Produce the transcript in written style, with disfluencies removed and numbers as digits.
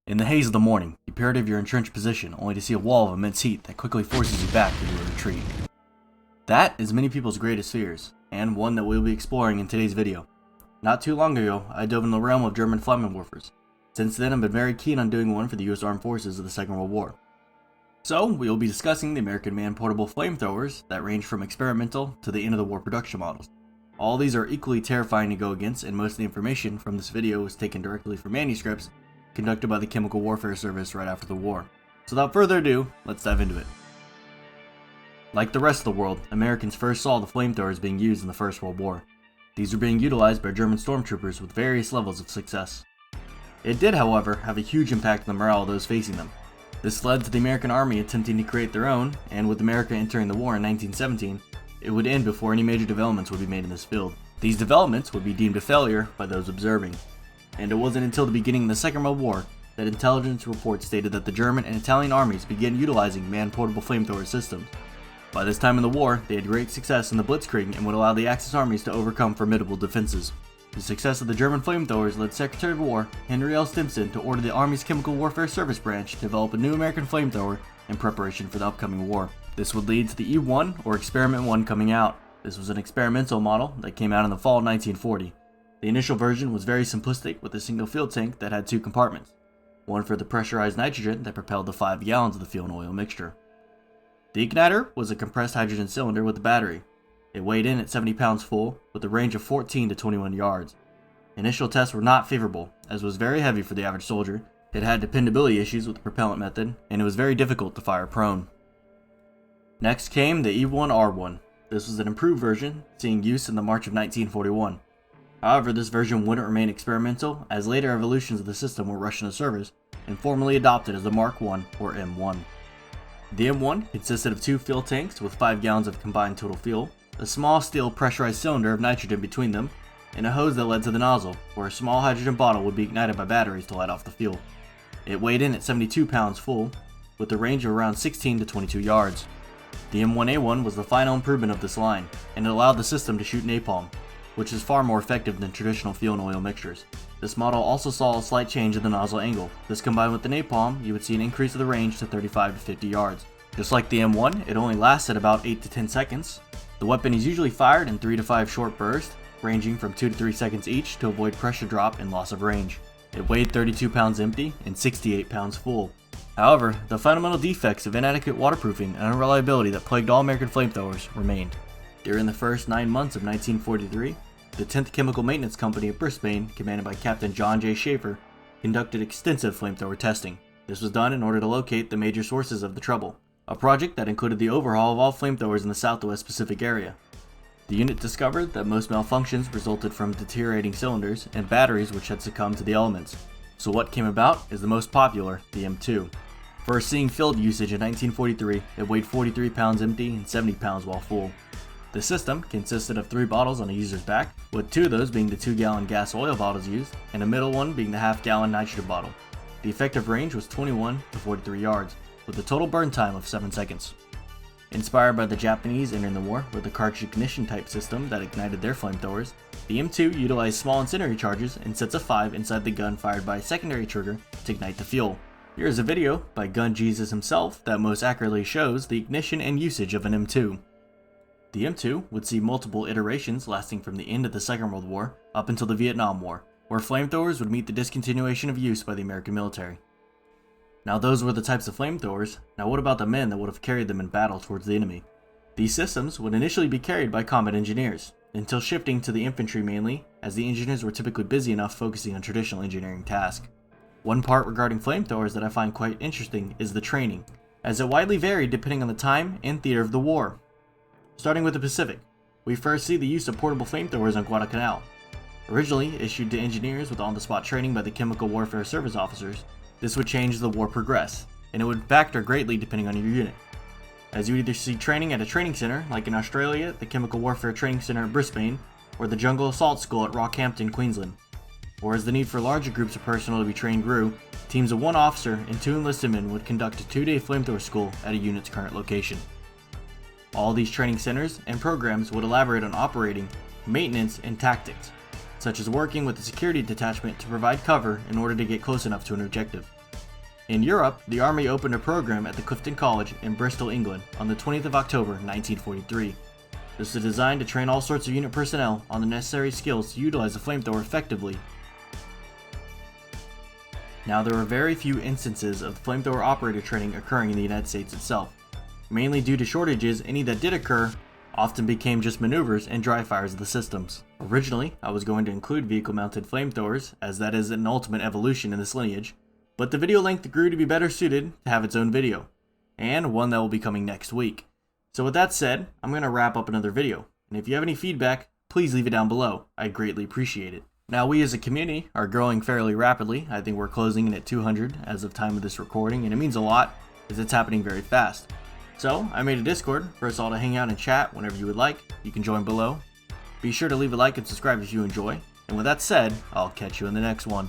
In the haze of the morning, you peer out of your entrenched position only to see a wall of immense heat that quickly forces you back into a retreat. That is many people's greatest fears, and one that we'll be exploring in today's video. Not too long ago, I dove into the realm of German Flamethrowers. Since then, I've been very keen on doing one for the US Armed Forces of the Second World War. So, we will be discussing the American man-portable flamethrowers that range from experimental to the end-of-the-war production models. All these are equally terrifying to go against, and most of the information from this video was taken directly from manuscripts conducted by the Chemical Warfare Service right after the war. So without further ado, let's dive into it. Like the rest of the world, Americans first saw the flamethrowers being used in the First World War. These were being utilized by German stormtroopers with various levels of success. It did, however, have a huge impact on the morale of those facing them. This led to the American Army attempting to create their own, and with America entering the war in 1917, it would end before any major developments would be made in this field. These developments would be deemed a failure by those observing. And it wasn't until the beginning of the Second World War that intelligence reports stated that the German and Italian armies began utilizing man-portable flamethrower systems. By this time in the war, they had great success in the blitzkrieg and would allow the Axis armies to overcome formidable defenses. The success of the German flamethrowers led Secretary of War Henry L. Stimson to order the Army's Chemical Warfare Service branch to develop a new American flamethrower in preparation for the upcoming war. This would lead to the E1 or Experiment 1 coming out. This was an experimental model that came out in the fall of 1940. The initial version was very simplistic with a single fuel tank that had two compartments, one for the pressurized nitrogen that propelled the 5 gallons of the fuel and oil mixture. The igniter was a compressed hydrogen cylinder with a battery. It weighed in at 70 pounds full with a range of 14 to 21 yards. Initial tests were not favorable, as it was very heavy for the average soldier, it had dependability issues with the propellant method, and it was very difficult to fire prone. Next came the E1R1. This was an improved version, seeing use in the March of 1941. However, this version wouldn't remain experimental, as later evolutions of the system were rushed into service and formally adopted as the Mark I or M1. The M1 consisted of 2 fuel tanks with 5 gallons of combined total fuel, a small steel pressurized cylinder of nitrogen between them, and a hose that led to the nozzle, where a small hydrogen bottle would be ignited by batteries to light off the fuel. It weighed in at 72 pounds full, with a range of around 16 to 22 yards. The M1A1 was the final improvement of this line, and it allowed the system to shoot napalm, which is far more effective than traditional fuel and oil mixtures. This model also saw a slight change in the nozzle angle. This combined with the napalm, you would see an increase of the range to 35 to 50 yards. Just like the M1, it only lasted about 8 to 10 seconds. The weapon is usually fired in 3 to 5 short bursts, ranging from 2 to 3 seconds each to avoid pressure drop and loss of range. It weighed 32 pounds empty and 68 pounds full. However, the fundamental defects of inadequate waterproofing and unreliability that plagued all American flamethrowers remained. During the first 9 months of 1943, the 10th Chemical Maintenance Company of Brisbane, commanded by Captain John J. Schaefer, conducted extensive flamethrower testing. This was done in order to locate the major sources of the trouble, a project that included the overhaul of all flamethrowers in the Southwest Pacific area. The unit discovered that most malfunctions resulted from deteriorating cylinders and batteries which had succumbed to the elements. So what came about is the most popular, the M2. First seeing field usage in 1943, it weighed 43 pounds empty and 70 pounds while full. The system consisted of 3 bottles on a user's back, with 2 of those being the 2-gallon gas oil bottles used, and a middle one being the half-gallon nitrogen bottle. The effective range was 21 to 43 yards, with a total burn time of 7 seconds. Inspired by the Japanese entering the war with a cartridge ignition type system that ignited their flamethrowers, the M2 utilized small incendiary charges and sets of 5 inside the gun fired by a secondary trigger to ignite the fuel. Here is a video by Gun Jesus himself that most accurately shows the ignition and usage of an M2. The M2 would see multiple iterations lasting from the end of the Second World War up until the Vietnam War, where flamethrowers would meet the discontinuation of use by the American military. Now those were the types of flamethrowers. Now what about the men that would have carried them in battle towards the enemy? These systems would initially be carried by combat engineers, until shifting to the infantry mainly, as the engineers were typically busy enough focusing on traditional engineering tasks. One part regarding flamethrowers that I find quite interesting is the training, as it widely varied depending on the time and theater of the war. Starting with the Pacific, we first see the use of portable flamethrowers on Guadalcanal. Originally issued to engineers with on-the-spot training by the Chemical Warfare Service officers, this would change as the war progressed, and it would factor greatly depending on your unit. As you either see training at a training center, like in Australia, the Chemical Warfare Training Center at Brisbane, or the Jungle Assault School at Rockhampton, Queensland. Or as the need for larger groups of personnel to be trained grew, teams of 1 officer and 2 enlisted men would conduct a 2-day flamethrower school at a unit's current location. All these training centers and programs would elaborate on operating, maintenance, and tactics, such as working with the security detachment to provide cover in order to get close enough to an objective. In Europe, the Army opened a program at the Clifton College in Bristol, England on the 20th of October 1943. This was designed to train all sorts of unit personnel on the necessary skills to utilize a flamethrower effectively. Now, there are very few instances of flamethrower operator training occurring in the United States itself. Mainly due to shortages, any that did occur often became just maneuvers and dry fires of the systems. Originally, I was going to include vehicle-mounted flamethrowers, as that is an ultimate evolution in this lineage, but the video length grew to be better suited to have its own video, and one that will be coming next week. So with that said, I'm going to wrap up another video, and if you have any feedback, please leave it down below. I greatly appreciate it. Now, we as a community are growing fairly rapidly. I think we're closing in at 200 as of time of this recording, and it means a lot, as it's happening very fast. So, I made a Discord for us all to hang out and chat whenever you would like. You can join below. Be sure to leave a like and subscribe if you enjoy, and with that said, I'll catch you in the next one.